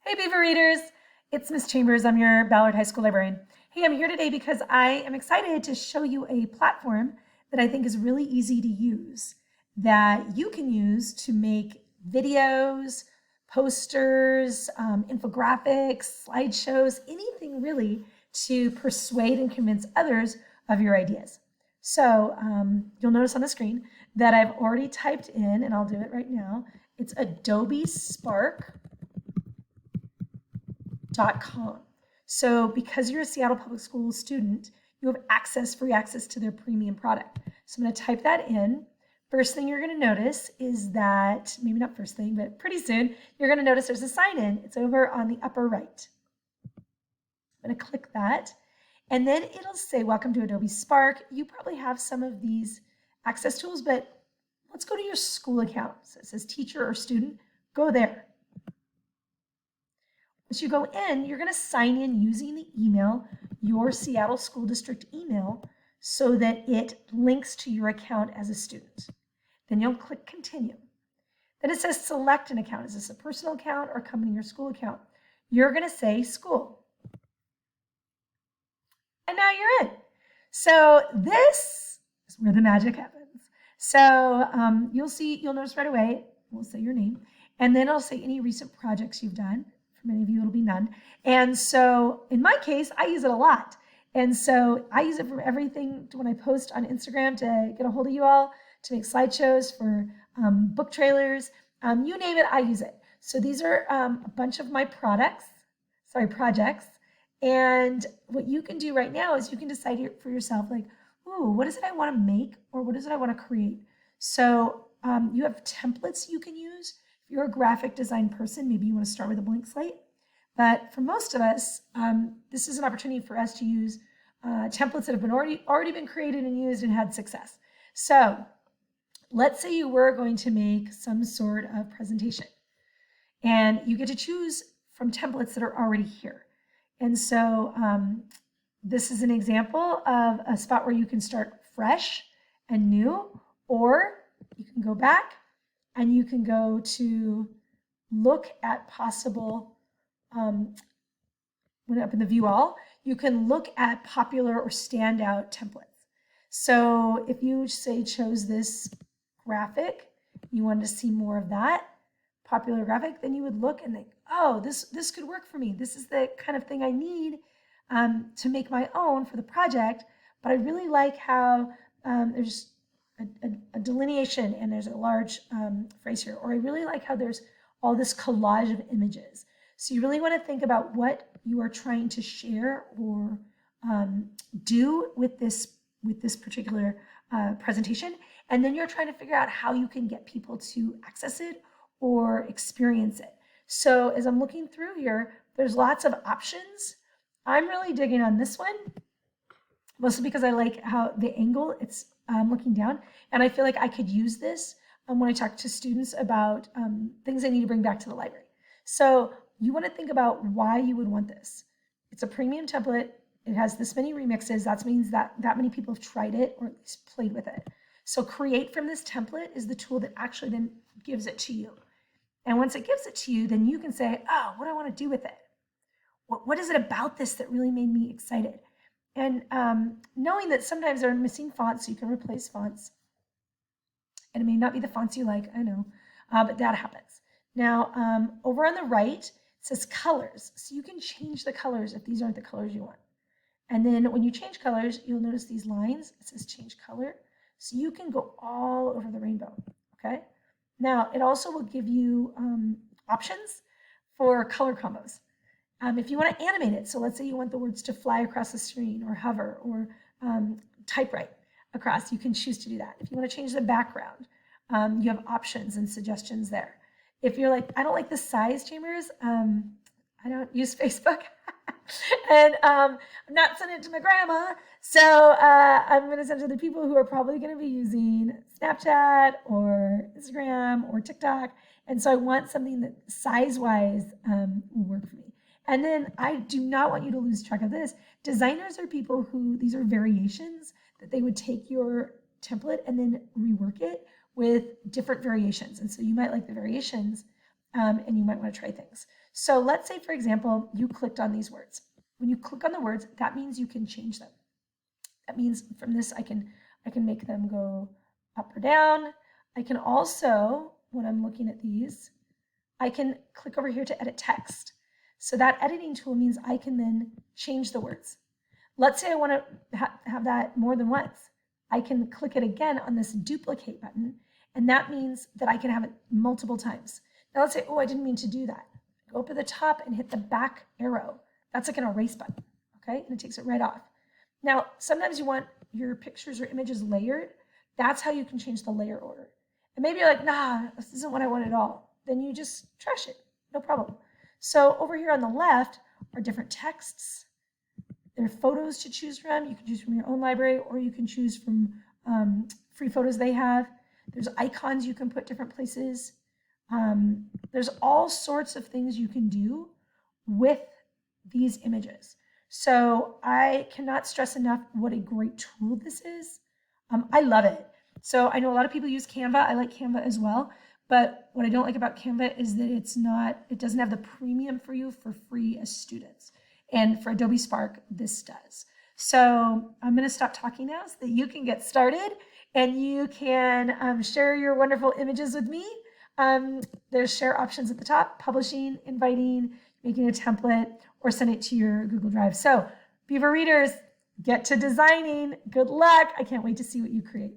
Hey, Beaver Readers! It's Miss Chambers. I'm your Ballard High School librarian. Hey, I'm here today because I am excited to show you a platform that I think is really easy to use that you can use to make videos, posters, infographics, slideshows, anything really to persuade and convince others of your ideas. So you'll notice on the screen that I've already typed in, and I'll do it right now. It's AdobeSpark. .com. So because you're a Seattle Public Schools student, you have free access to their premium product. So I'm going to type that in. First thing you're going to notice is that, maybe not first thing, but pretty soon, you're going to notice there's a sign in. It's over on the upper right. I'm going to click that. And then it'll say, welcome to Adobe Spark. You probably have some of these access tools, but let's go to your school account. So it says teacher or student. Go there. Once you go in, you're going to sign in using the email, your Seattle School District email, so that it links to your account as a student. Then you'll click continue. Then it says select an account. Is this a personal account or company or school account? You're going to say school. And now you're in. So this is where the magic happens. So you'll notice right away, we'll say your name, and then it'll say any recent projects you've done. For many of you, it'll be none. And so in my case, I use it a lot. And so I use it for everything when I post on Instagram to get a hold of you all, to make slideshows for book trailers. You name it, I use it. So these are a bunch of my projects. And what you can do right now is you can decide for yourself, like, ooh, what is it I want to make, or what is it I want to create? So you have templates you can use. If you're a graphic design person, maybe you want to start with a blank slate. But for most of us, this is an opportunity for us to use templates that have been already been created and used and had success. So let's say you were going to make some sort of presentation, and you get to choose from templates that are already here. And so this is an example of a spot where you can start fresh and new, or you can go back and you can go to look at possible, when up in the view all, you can look at popular or standout templates. So if you say chose this graphic, you wanted to see more of that popular graphic, then you would look and think, oh, this could work for me. This is the kind of thing I need to make my own for the project, but I really like how there's a delineation and there's a large phrase here, or I really like how there's all this collage of images. So you really want to think about what you are trying to share or do with this particular presentation, and then you're trying to figure out how you can get people to access it or experience it. So as I'm looking through here, there's lots of options. I'm really digging on this one, mostly because I like how the angle it's looking down, and I feel like I could use this when I talk to students about things I need to bring back to the library. So you want to think about why you would want this. It's a premium template. It has this many remixes. That means that many people have tried it or at least played with it. So create from this template is the tool that actually then gives it to you. And once it gives it to you, then you can say, oh, what do I want to do with it? What is it about this that really made me excited? And knowing that sometimes there are missing fonts, so you can replace fonts. And it may not be the fonts you like, I know, but that happens. Now, over on the right, it says colors. So you can change the colors if these aren't the colors you want. And then when you change colors, you'll notice these lines. It says change color. So you can go all over the rainbow, okay? Now, it also will give you options for color combos. If you want to animate it, so let's say you want the words to fly across the screen or hover or typewrite across, you can choose to do that. If you want to change the background, you have options and suggestions there. If you're like, I don't like the size, Chambers, I don't use Facebook, and I'm not sending it to my grandma, so I'm going to send it to the people who are probably going to be using Snapchat or Instagram or TikTok, and so I want something that size-wise will work for me. And then I do not want you to lose track of this. Designers are people who, these are variations that they would take your template and then rework it with different variations. And so you might like the variations and you might want to try things. So let's say, for example, you clicked on these words. When you click on the words, that means you can change them. That means from this, I can make them go up or down. I can also, when I'm looking at these, I can click over here to edit text. So that editing tool means I can then change the words. Let's say I want to have that more than once. I can click it again on this duplicate button, and that means that I can have it multiple times. Now let's say, oh, I didn't mean to do that. Go up to the top and hit the back arrow. That's like an erase button, okay? And it takes it right off. Now, sometimes you want your pictures or images layered. That's how you can change the layer order. And maybe you're like, nah, this isn't what I want at all. Then you just trash it, no problem. So over here on the left are different texts. There are photos to choose from. You can choose from your own library, or you can choose from free photos they have. There's icons you can put different places. There's all sorts of things you can do with these images. So I cannot stress enough what a great tool this is. I love it. So I know a lot of people use Canva. I like Canva as well. But what I don't like about Canva is that it doesn't have the premium for you for free as students. And for AdobeSpark, this does. So I'm going to stop talking now so that you can get started and you can share your wonderful images with me. There's share options at the top: publishing, inviting, making a template, or send it to your Google Drive. So Beaver readers, get to designing. Good luck. I can't wait to see what you create.